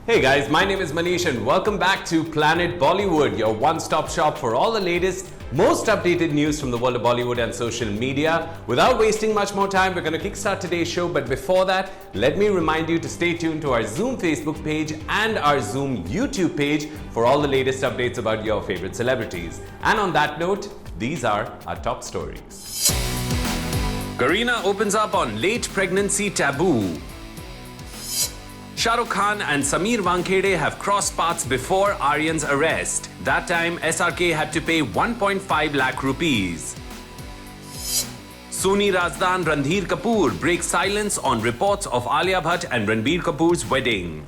Hey guys, my name is Manish and welcome back to Planet Bollywood, your one-stop shop for all the latest, most updated news from the world of Bollywood and social media. Without wasting much more time, we're going to kickstart today's show. But before that, let me remind you to stay tuned to our Zoom Facebook page and our Zoom YouTube page for all the latest updates about your favorite celebrities. And on that note, these are our top stories. Kareena opens up on late pregnancy taboo. Shah Rukh Khan and Sameer Wankhede have crossed paths before Aryan's arrest. That time, SRK had to pay 1.5 lakh rupees. Soni Razdan Randhir Kapoor breaks silence on reports of Alia Bhatt and Ranbir Kapoor's wedding.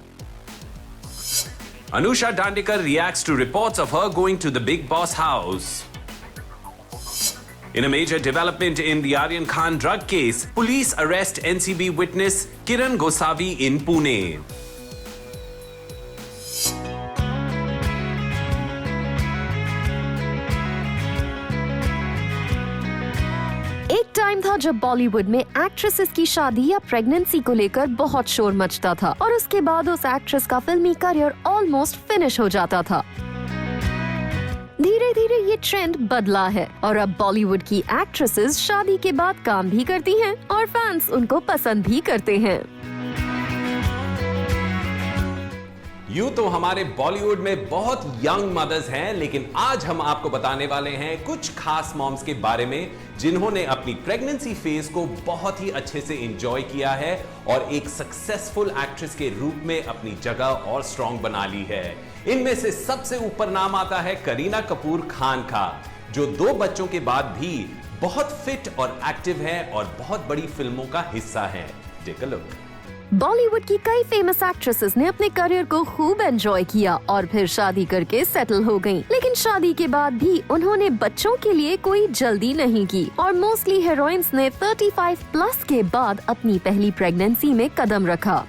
Anusha Dandekar reacts to reports of her going to the Bigg Boss house. In a major development in the Aryan Khan drug case, police arrest NCB witness Kiran Gosavi in Pune. एक time था जब बॉलीवुड में actresses की शादी या pregnancy को लेकर बहुत शोर मचता था और उसके बाद उस एक्ट्रेस का फिल्मी करियर ऑलमोस्ट फिनिश हो जाता था। धीरे धीरे ये ट्रेंड बदला है और अब बॉलीवुड की एक्ट्रेसेस शादी के बाद काम भी करती हैं और फैंस उनको पसंद भी करते हैं। यूं तो हमारे बॉलीवुड में बहुत यंग मदर्स हैं, लेकिन आज हम आपको बताने वाले हैं कुछ खास मॉम्स के बारे में जिन्होंने अपनी प्रेगनेंसी फेज को बहुत ही अच्छे से एंजॉय किया है और एक सक्सेसफुल एक्ट्रेस के रूप में अपनी जगह और स्ट्रॉन्ग बना ली है। इनमें से सबसे ऊपर नाम आता है करीना कपूर खान का, जो 2 बच्चों के बाद भी बहुत फिट और एक्टिव है और बहुत बड़ी फिल्मों का हिस्सा है। Take a look. बॉलीवुड की कई फेमस एक्ट्रेसेस ने अपने करियर को खूब एंजॉय किया और फिर शादी करके सेटल हो गयीं। लेकिन शादी के बाद भी उन्होंने बच्चों के लिए कोई जल्दी नहीं की और मोस्टली हीरोइंस ने 35 प्लस के बाद अपनी पहली प्रेगनेंसी में कदम रखा।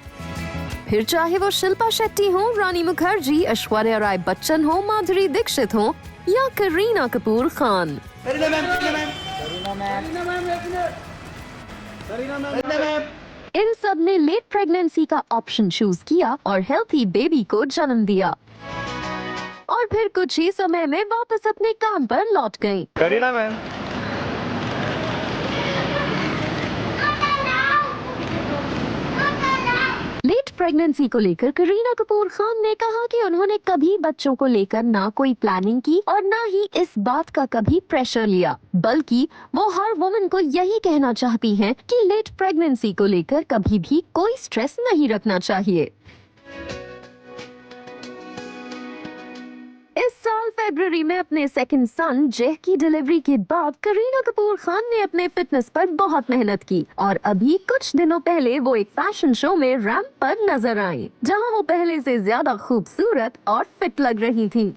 फिर चाहे वो शिल्पा शेट्टी हो, रानी मुखर्जी, ऐश्वर्या राय बच्चन हो, माधुरी दीक्षित हो या करीना कपूर खान। इन सब ने लेट प्रेगनेंसी का ऑप्शन चूज किया और हेल्थी बेबी को जन्म दिया और फिर कुछ ही समय में वापस अपने काम पर लौट गयी। करीना मैम, लेट प्रेगनेंसी को लेकर करीना कपूर खान ने कहा कि उन्होंने कभी बच्चों को लेकर ना कोई प्लानिंग की और ना ही इस बात का कभी प्रेशर लिया, बल्कि वो हर वुमन को यही कहना चाहती हैं कि लेट प्रेगनेंसी को लेकर कभी भी कोई स्ट्रेस नहीं रखना चाहिए। इस साल फरवरी में अपने सेकंड सन जेह की डिलीवरी के बाद करीना कपूर खान ने अपने फिटनेस पर बहुत मेहनत की और अभी कुछ दिनों पहले वो एक फैशन शो में रैंप पर नजर आई, जहां वो पहले से ज्यादा खूबसूरत और फिट लग रही थी।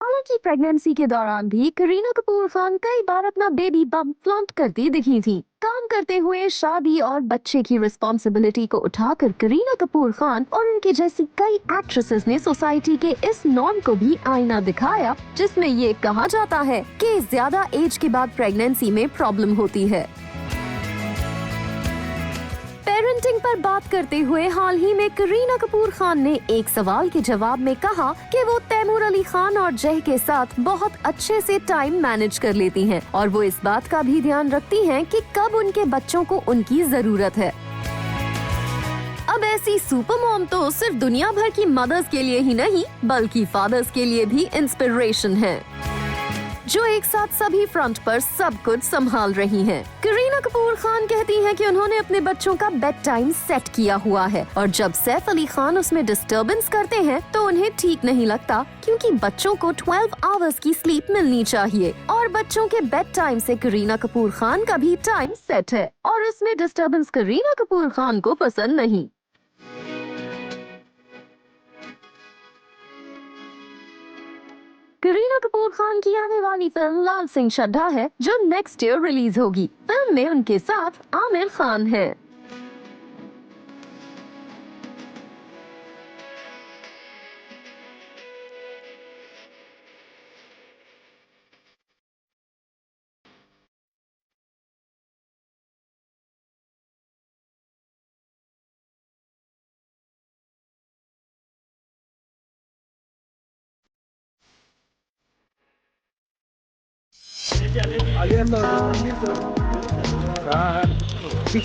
हालांकि प्रेगनेंसी के दौरान भी करीना कपूर खान कई बार अपना बेबी बम्प फ्लॉन्ट करती दिखी थी। काम करते हुए शादी और बच्चे की रिस्पॉन्सिबिलिटी को उठाकर करीना कपूर खान और उनके जैसी कई एक्ट्रेसेस ने सोसाइटी के इस नॉर्म को भी आईना दिखाया, जिसमें ये कहा जाता है कि ज्यादा एज के बाद प्रेगनेंसी में प्रॉब्लम होती है। पेरेंटिंग पर बात करते हुए हाल ही में करीना कपूर खान ने एक सवाल के जवाब में कहा कि वो तैमूर अली खान और जय के साथ बहुत अच्छे से टाइम मैनेज कर लेती हैं और वो इस बात का भी ध्यान रखती हैं कि कब उनके बच्चों को उनकी जरूरत है। अब ऐसी सुपर मॉम तो सिर्फ दुनिया भर की मदर्स के लिए ही नहीं बल्कि फादर्स के लिए भी इंस्पिरेशन है, जो एक साथ सभी फ्रंट पर सब कुछ संभाल रही हैं। करीना कपूर खान कहती हैं कि उन्होंने अपने बच्चों का बेड टाइम सेट किया हुआ है और जब सैफ अली खान उसमें डिस्टर्बेंस करते हैं तो उन्हें ठीक नहीं लगता, क्योंकि बच्चों को 12 आवर्स की स्लीप मिलनी चाहिए और बच्चों के बेड टाइम से करीना कपूर खान का भी टाइम सेट है और उसमें डिस्टर्बेंस करीना कपूर खान को पसंद नहीं। करीना कपूर खान की आने वाली फिल्म लाल सिंह चड्ढा है, जो नेक्स्ट ईयर रिलीज होगी। फिल्म में उनके साथ आमिर खान है। पीछा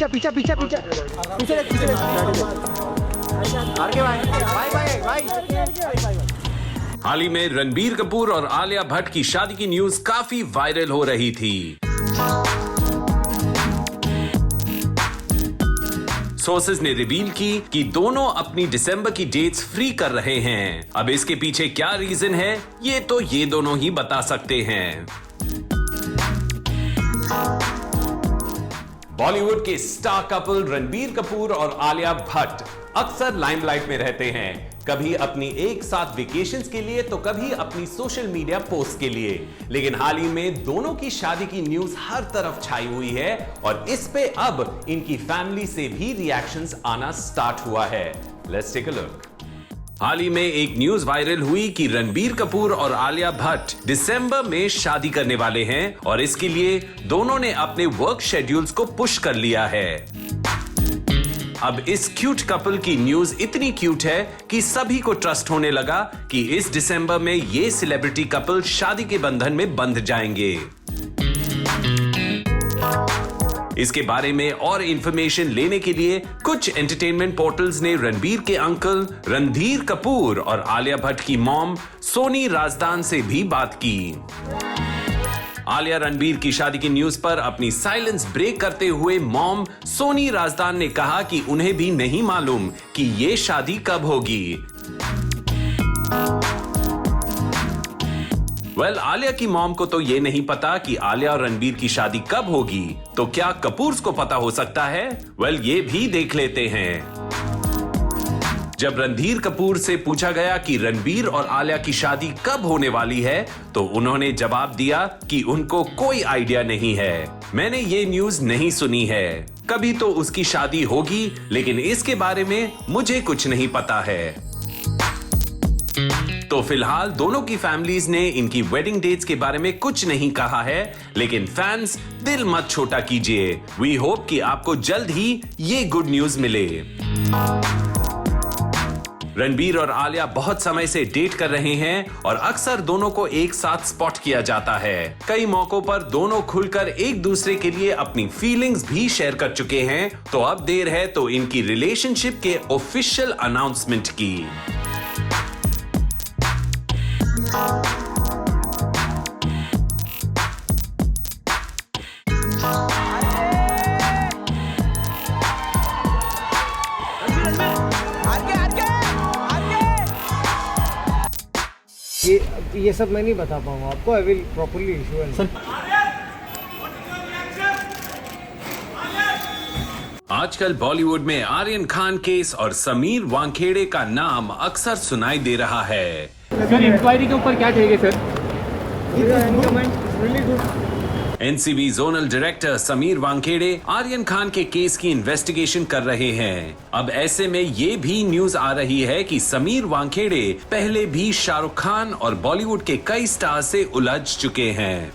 पीछा पीछा पीछा पीछे आगे भाई भाई भाई। हाल ही में रणबीर कपूर और आलिया भट्ट की शादी की न्यूज काफी वायरल हो रही थी। सोर्सेज ने रिवील की कि दोनों अपनी दिसंबर की डेट्स फ्री कर रहे हैं। अब इसके पीछे क्या रीजन है, ये तो ये दोनों ही बता सकते हैं। बॉलीवुड के स्टार कपल रणबीर कपूर और आलिया भट्ट अक्सर लाइमलाइट में रहते हैं, कभी अपनी एक साथ वेकेशंस के लिए तो कभी अपनी सोशल मीडिया पोस्ट के लिए। लेकिन हाल ही में दोनों की शादी की न्यूज हर तरफ छाई हुई है और इस पे अब इनकी फैमिली से भी रिएक्शंस आना स्टार्ट हुआ है। Let's take a look. हाल ही में एक न्यूज वायरल हुई कि रणबीर कपूर और आलिया भट्ट दिसंबर में शादी करने वाले हैं और इसके लिए दोनों ने अपने वर्क शेड्यूल्स को पुश कर लिया है। अब इस क्यूट कपल की न्यूज इतनी क्यूट है कि सभी को ट्रस्ट होने लगा कि इस दिसंबर में ये सेलिब्रिटी कपल शादी के बंधन में बंध जाएंगे। इसके बारे में और इंफॉर्मेशन लेने के लिए कुछ एंटरटेनमेंट पोर्टल्स ने रणबीर के अंकल रणधीर कपूर और आलिया भट्ट की मॉम सोनी राजदान से भी बात की। आलिया रणबीर की शादी की न्यूज पर अपनी साइलेंस ब्रेक करते हुए मॉम सोनी राजदान ने कहा कि उन्हें भी नहीं मालूम कि ये शादी कब होगी। आलिया की मॉम को तो ये नहीं पता कि आलिया और रणबीर की शादी कब होगी, तो क्या कपूर्स को पता हो सकता है? ये भी देख लेते हैं। जब रणधीर कपूर से पूछा गया कि रणबीर और आलिया की शादी कब होने वाली है, तो उन्होंने जवाब दिया कि उनको कोई आइडिया नहीं है। मैंने ये न्यूज नहीं सुनी है, कभी तो उसकी शादी होगी, लेकिन इसके बारे में मुझे कुछ नहीं पता है। तो फिलहाल दोनों की फैमिलीज ने इनकी वेडिंग डेट्स के बारे में कुछ नहीं कहा है, लेकिन फैंस दिल मत छोटा कीजिए। वी होप कि आपको जल्द ही ये गुड न्यूज मिले। रणबीर और आलिया बहुत समय से डेट कर रहे हैं और अक्सर दोनों को एक साथ स्पॉट किया जाता है। कई मौकों पर दोनों खुलकर एक दूसरे के लिए अपनी फीलिंग्स भी शेयर कर चुके हैं। तो अब देर है तो इनकी रिलेशनशिप के ऑफिशियल अनाउंसमेंट की। ये सब मैं नहीं बता पाऊंगा आपको। I will properly issue and आजकल बॉलीवुड में आर्यन खान केस और समीर वानखेड़े का नाम अक्सर सुनाई दे रहा है। सर इंक्वायरी के ऊपर क्या कहेंगे sir? NCB zonal director Sameer Wankhede Aryan Khan के केस की इन्वेस्टिगेशन कर रहे हैं। अब ऐसे में ये भी न्यूज आ रही है कि समीर वानखेड़े पहले भी शाहरुख खान और बॉलीवुड के कई स्टार से उलझ चुके हैं।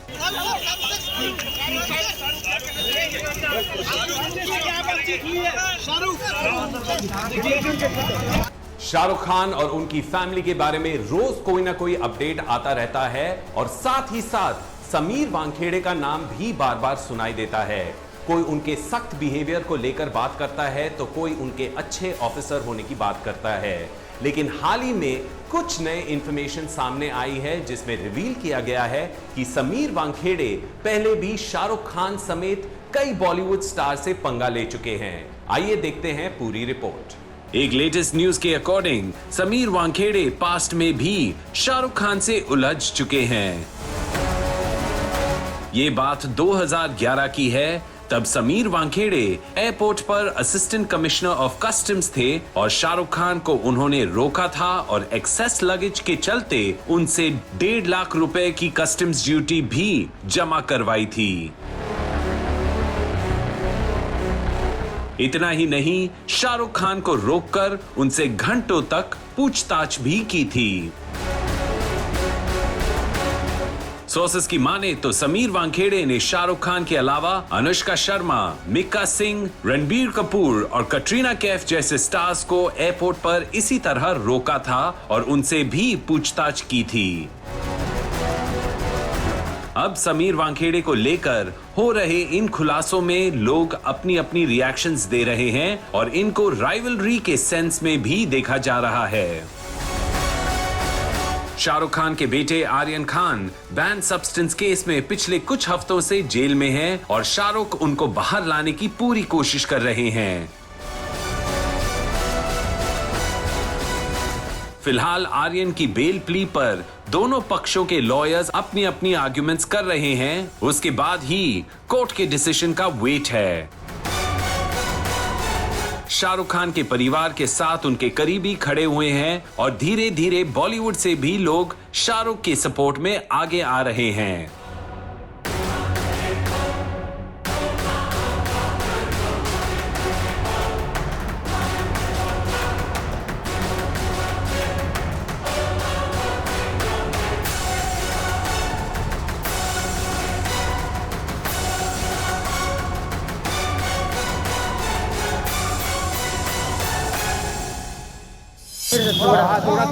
शाहरुख खान और उनकी फैमिली के बारे में रोज कोई ना कोई अपडेट आता रहता है और साथ ही साथ समीर वानखेड़े का नाम भी बार बार सुनाई देता है। कोई उनके सख्त बिहेवियर को लेकर बात करता है तो कोई उनके अच्छे ऑफिसर होने की बात करता है। लेकिन हाल ही में कुछ नए इंफॉर्मेशन सामने आई है जिसमें रिवील किया गया है कि समीर वानखेड़े पहले भी शाहरुख खान समेत कई बॉलीवुड स्टार से पंगा ले चुके हैं। आइए देखते हैं पूरी रिपोर्ट। एक लेटेस्ट न्यूज के अकॉर्डिंग समीर वानखेड़े पास्ट में भी शाहरुख खान से उलझ चुके हैं। ये बात 2011 की है। तब समीर वानखेड़े एयरपोर्ट पर असिस्टेंट कमिश्नर ऑफ कस्टम्स थे और शाहरुख खान को उन्होंने रोका था और एक्सेस लगेज के चलते उनसे 1.5 लाख रुपए की कस्टम्स ड्यूटी भी जमा करवाई थी। इतना ही नहीं, शाहरुख खान को रोककर उनसे घंटों तक पूछताछ भी की थी। सोर्सेस की माने तो समीर वानखेड़े ने शाहरुख खान के अलावा अनुष्का शर्मा, मिक्का सिंह, रणबीर कपूर और कटरीना कैफ जैसे स्टार्स को एयरपोर्ट पर इसी तरह रोका था और उनसे भी पूछताछ की थी। अब समीर वानखेड़े को लेकर हो रहे इन खुलासों में लोग अपनी अपनी रिएक्शंस दे रहे हैं और इनको राइवलरी के सेंस में भी देखा जा रहा है। शाहरुख खान के बेटे Aryan Khan ban substance case में पिछले कुछ हफ्तों से जेल में हैं और शाहरुख उनको बाहर लाने की पूरी कोशिश कर रहे हैं। फिलहाल आर्यन की बेल प्ली पर दोनों पक्षों के लॉयर्स अपनी अपनी आर्ग्यूमेंट्स कर रहे हैं। उसके बाद ही कोर्ट के डिसीजन का वेट है। शाहरुख खान के परिवार के साथ उनके करीबी खड़े हुए हैं और धीरे धीरे बॉलीवुड से भी लोग शाहरुख के सपोर्ट में आगे आ रहे हैं।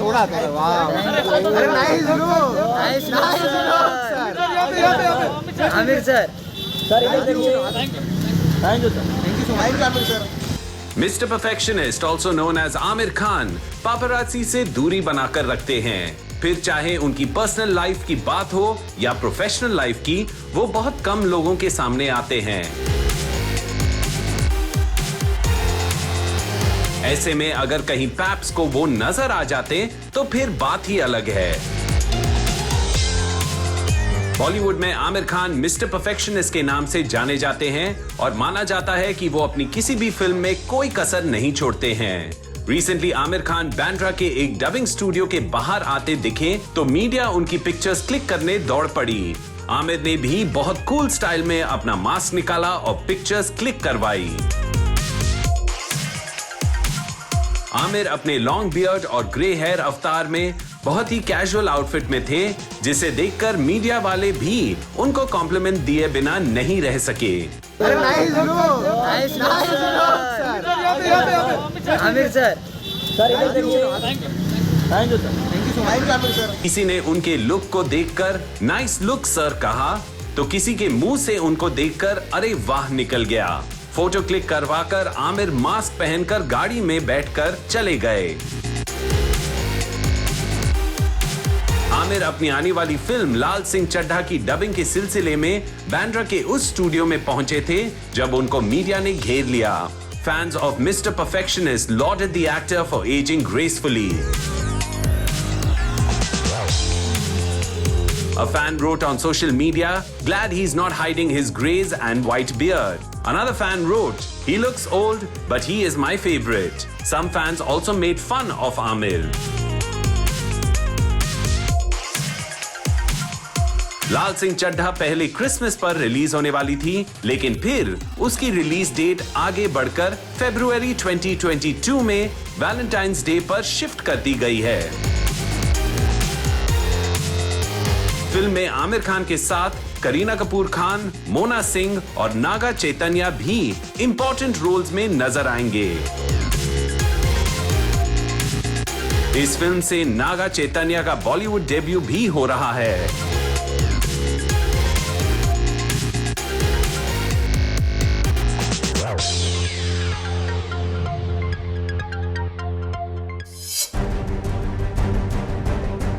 थोड़ा अरे नाइस आमिर सर इधर देखिए। Thank you so much Aamir sir. Mister perfectionist also known as Aamir Khan paparazzi से दूरी बनाकर रखते हैं। फिर चाहे उनकी पर्सनल लाइफ की बात हो या प्रोफेशनल लाइफ की, वो बहुत कम लोगों के सामने आते हैं। ऐसे में अगर कहीं पैप्स को वो नजर आ जाते तो फिर बात ही अलग है। बॉलीवुड में आमिर खान मिस्टर परफेक्शनिस्ट के नाम से जाने जाते हैं और माना जाता है कि वो अपनी किसी भी फिल्म में कोई कसर नहीं छोड़ते हैं। रिसेंटली आमिर खान बांद्रा के एक डबिंग स्टूडियो के बाहर आते दिखे तो मीडिया उनकी पिक्चर्स क्लिक करने दौड़ पड़ी। आमिर ने भी बहुत कूल स्टाइल में अपना मास्क निकाला और पिक्चर्स क्लिक करवाई। आमिर अपने लॉन्ग बियर्ड और ग्रे हेयर अवतार में बहुत ही कैजुअल आउटफिट में थे, जिसे देखकर मीडिया वाले भी उनको कॉम्प्लीमेंट दिए बिना नहीं रह सके। अरे नाइस आमिर सर इधर देखिए। Thank you so much Aamir sir. किसी ने उनके लुक को देखकर नाइस लुक सर कहा तो किसी के मुंह से उनको देखकर अरे वाह निकल गया। फोटो क्लिक करवाकर आमिर मास्क पहनकर गाड़ी में बैठकर चले गए। आमिर अपनी आने वाली फिल्म लाल सिंह चड्ढा की डबिंग के सिलसिले में बांद्रा के उस स्टूडियो में पहुंचे थे जब उनको मीडिया ने घेर लिया। Fans of mister perfectionist lauded the actor for ageing gracefully. A fan wrote on social media, glad he's not hiding his grays and white beard. Another fan wrote, he looks old, but he is my favorite. Some fans also made fun of Amir. लाल सिंह चड्ढा पहले Christmas पर release होने वाली थी, लेकिन फिर उसकी release date आगे बढ़कर फरवरी 2022 में वैलेंटाइंस डे पर शिफ्ट कर दी गई है। फिल्म में आमिर खान के साथ करीना कपूर खान, मोना सिंह और नागा चैतन्या भी इंपॉर्टेंट रोल्स में नजर आएंगे। इस फिल्म से नागा चैतन्या का बॉलीवुड डेब्यू भी हो रहा है।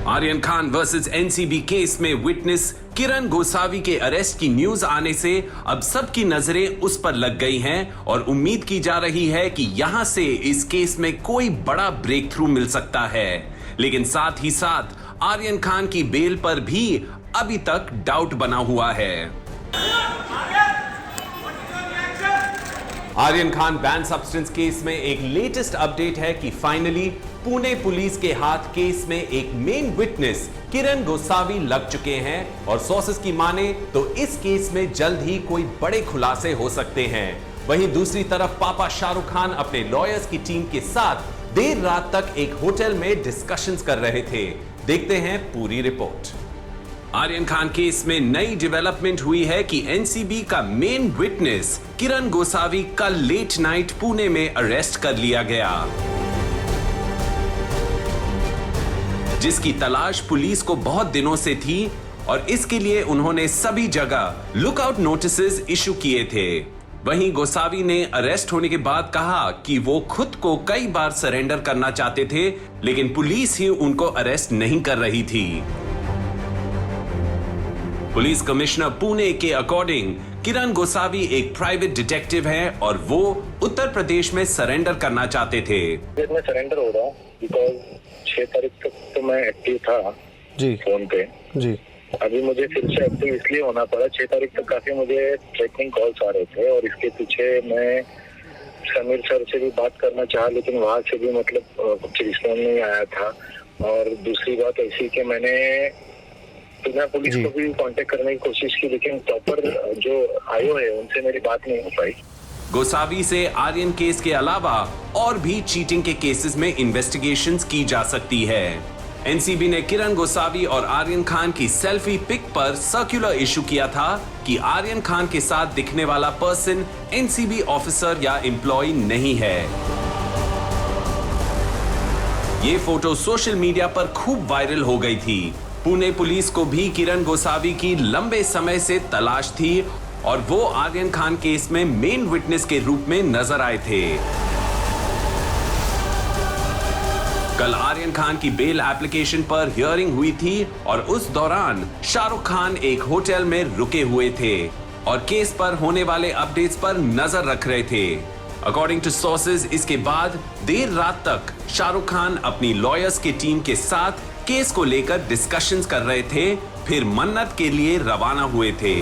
Aryan Khan versus NCB case में विटनेस किरण गोसावी के अरेस्ट की न्यूज आने से अब सबकी नजरें उस पर लग गई हैं और उम्मीद की जा रही है कि यहां से इस केस में कोई बड़ा ब्रेक थ्रू मिल सकता है। लेकिन साथ ही साथ आर्यन खान की बेल पर भी अभी तक डाउट बना हुआ है। Aryan Khan ban substance case में एक लेटेस्ट अपडेट है कि फाइनली पुणे पुलिस के हाथ केस में एक मेन विटनेस किरण गोसावी लग चुके हैं और सोर्सेस की माने तो इस केस में जल्द ही कोई बड़े खुलासे हो सकते हैं। वहीं दूसरी तरफ पापा शाहरुख खान अपने लॉयर्स की टीम के साथ देर रात तक एक होटल में डिस्कशंस कर रहे थे। देखते हैं पूरी रिपोर्ट। आर्यन खान केस में नई डेवलपमेंट हुई है कि एनसीबी का मेन विटनेस किरण गोसावी कल लेट नाइट पुणे में अरेस्ट कर लिया गया, जिसकी तलाश पुलिस को बहुत दिनों से थी और इसके लिए उन्होंने सभी जगह लुकआउट नोटिसेस इशू किए थे। वहीं गोसावी ने अरेस्ट होने के बाद कहा कि वो खुद को कई बार सरेंडर करना चाहते थे, लेकिन पुलिस ही उनको अरेस्ट नहीं कर रही थी। पुलिस कमिश्नर पुणे के अकॉर्डिंग किरण गोसावी एक प्राइवेट डिटेक्टिव हैं और वो उत्तर प्रदेश में सरेंडर करना चाहते थे। मैं सरेंडर हो रहा हूँ बिकॉज 6 तारीख तक तो मैं एक्टिव था जी फोन पे जी। अभी मुझे फिर से एक्टिव इसलिए होना पड़ा, 6 तारीख तक काफी मुझे थ्रेटनिंग कॉल्स आ रहे थे और इसके पीछे मैं समीर सर से भी बात करना चाहा, लेकिन वहां से भी मतलब कुछ रिस्पॉन्स नहीं आया था। और दूसरी बात ऐसी कि मैंने मैं पुलिस को भी कांटेक्ट करने की कोशिश की, लेकिन प्रॉपर जो आयो है उनसे मेरी बात नहीं हो पाई। गोसावी से आर्यन केस के अलावा और भी चीटिंग के केसेस में इन्वेस्टिगेशंस की जा सकती है। एनसीबी ने किरण गोसावी और आर्यन खान की सेल्फी पिक पर सर्कुलर इशू किया था कि आर्यन खान के साथ दिखने वाला पर्सन एनसीबी ऑफिसर या एम्प्लॉय नहीं है। ये फोटो सोशल मीडिया पर खूब वायरल हो गई थी। पुणे पुलिस को भी किरण गोसावी की लंबे समय से तलाश थी और वो आर्यन खान केस में मेन विटनेस के रूप में नजर आए थे। कल आर्यन खान की बेल एप्लीकेशन पर हियरिंग हुई थी और उस दौरान शाहरुख खान एक होटल में रुके हुए थे और केस पर होने वाले अपडेट्स पर नजर रख रहे थे। अकॉर्डिंग टू सोर्सेज, इसके बाद देर रात तक शाहरुख खान अपनी लॉयर्स की टीम के साथ केस को लेकर डिस्कशंस कर रहे थे, फिर मन्नत के लिए रवाना हुए थे।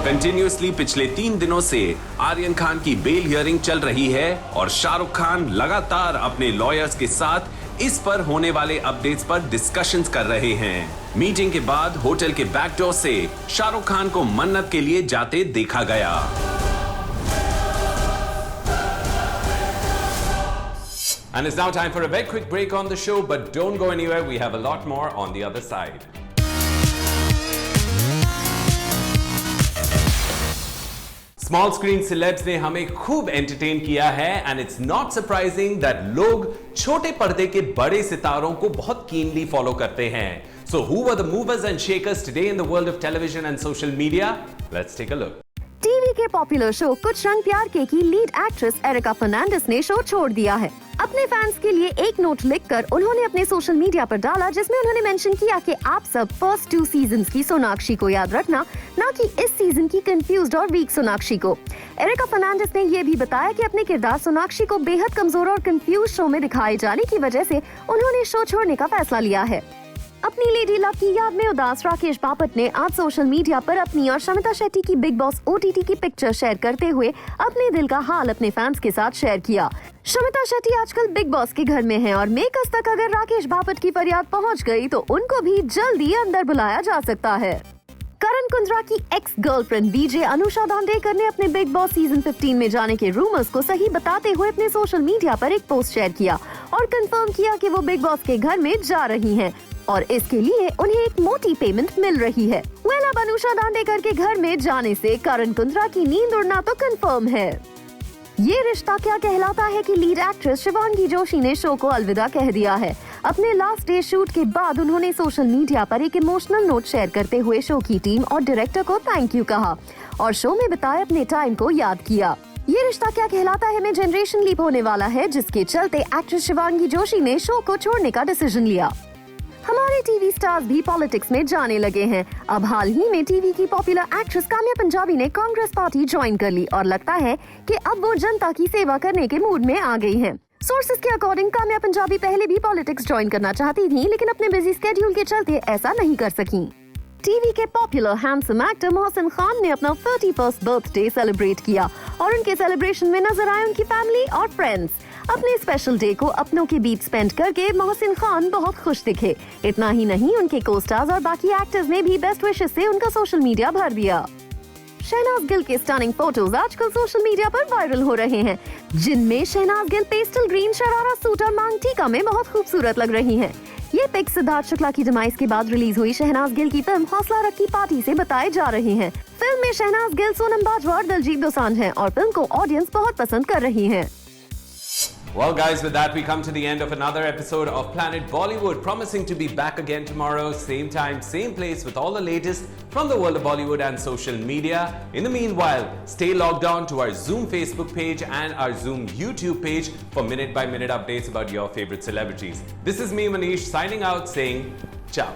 कंटिन्यूअसली पिछले 3 दिनों से आर्यन खान की बेल हियरिंग चल रही है और शाहरुख खान लगातार अपने लॉयर्स के साथ इस पर होने वाले अपडेट्स पर डिस्कशंस कर रहे हैं। मीटिंग के बाद होटल के बैकडोर से शाहरुख खान को मन्नत के लिए जाते देखा गया। And it's now time for a very quick break on the show, but don't go anywhere. We have a lot more on the other side. Small screen celebs ने हमें खूब एंटरटेन किया है and it's not surprising that लोग छोटे पर्दे के बड़े सितारों को बहुत कीनली फॉलो करते हैं। So who were the movers and shakers today in the world of television and social media? Let's take a look. TV के पॉपुलर शो कुछ रंग प्यार के की लीड एक्ट्रेस एरिका फर्नांडिस ने शो छोड़ दिया है। अपने फैंस के लिए एक नोट लिखकर उन्होंने अपने सोशल मीडिया पर डाला, जिसमें उन्होंने मेंशन किया कि आप सब फर्स्ट 2 सीजन्स की सोनाक्षी को याद रखना, ना कि इस सीजन की कंफ्यूज्ड और वीक सोनाक्षी को। एरिका फर्नांडिस ने ये भी बताया कि अपने किरदार सोनाक्षी को बेहद कमजोर और कंफ्यूज शो में दिखाए जाने की वजह से उन्होंने शो छोड़ने का फैसला लिया है। अपनी लेडी लव की याद में उदास राकेश बापट ने आज सोशल मीडिया पर अपनी और शमिता शेट्टी की बिग बॉस OTT की पिक्चर शेयर करते हुए अपने दिल का हाल अपने फैंस के साथ शेयर किया। शमिता शेट्टी आजकल बिग बॉस के घर में हैं और मेकर्स तक अगर राकेश बापट की फरियाद पहुंच गई तो उनको भी जल्दी अंदर बुलाया जा सकता है। करण कुंद्रा की एक्स गर्लफ्रेंड बीजे अनुषा दांडेकर ने अपने बिग बॉस सीजन 15 में जाने के रूमर्स को सही बताते हुए अपने सोशल मीडिया पर एक पोस्ट शेयर किया और कंफर्म किया कि वो बिग बॉस के घर में जा रही हैं और इसके लिए उन्हें एक मोटी पेमेंट मिल रही है। अब अनुषा दांडेकर के घर में जाने से करण कुंद्रा की नींद उड़ना तो कंफर्म है। ये रिश्ता क्या कहलाता है कि लीड एक्ट्रेस शिवांगी जोशी ने शो को अलविदा कह दिया है। अपने लास्ट डे शूट के बाद उन्होंने सोशल मीडिया पर एक इमोशनल नोट शेयर करते हुए शो की टीम और डायरेक्टर को थैंक यू कहा और शो में बिताए अपने टाइम को याद किया। ये रिश्ता क्या कहलाता है में जनरेशन लीप होने वाला है, जिसके चलते एक्ट्रेस शिवांगी जोशी ने शो को छोड़ने का डिसीजन लिया। हमारे टीवी स्टार्स भी पॉलिटिक्स में जाने लगे हैं। अब हाल ही में टीवी की पॉपुलर एक्ट्रेस काम्या पंजाबी ने कांग्रेस पार्टी ज्वाइन कर ली और लगता है कि अब वो जनता की सेवा करने के मूड में आ गई हैं। सोर्सेज के अकॉर्डिंग काम्या पंजाबी पहले भी पॉलिटिक्स ज्वाइन करना चाहती थी, लेकिन अपने बिजी स्केड्यूल के चलते ऐसा नहीं कर सकी। टीवी के popular handsome actor Mohsin Khan ने अपना 31st बर्थडे सेलिब्रेट किया और उनके सेलिब्रेशन में नजर आए उनकी फैमिली और फ्रेंड्स। अपने स्पेशल डे को अपनों के बीच स्पेंड करके मोहसिन खान बहुत खुश दिखे। इतना ही नहीं, उनके को-स्टार्स और बाकी एक्टर्स ने भी बेस्ट विशेस से उनका सोशल मीडिया भर दिया। शहनाज गिल के स्टनिंग फोटोज आजकल सोशल मीडिया पर वायरल हो रहे हैं, जिनमें Shehnaaz Gill pastel green sharara suit और मांग टीका में बहुत खूबसूरत लग रही हैं। ये पिक सिद्धार्थ शुक्ला की डिमाइस के बाद रिलीज हुई शहनाज गिल की फिल्म हौसला रखी पार्टी से बताए जा रहे हैं। फिल्म में शहनाज गिल, सोनम बाजवा और दिलजीत दोसांझ हैं और फिल्म को ऑडियंस बहुत पसंद कर रही है। Well, guys, with that, we come to the end of another episode of Planet Bollywood, promising to be back again tomorrow, same time, same place, with all the latest from the world of Bollywood and social media. In the meanwhile, stay logged on to our Zoom Facebook page and our Zoom YouTube page for minute-by-minute updates about your favorite celebrities. This is me, Manish, signing out, saying ciao.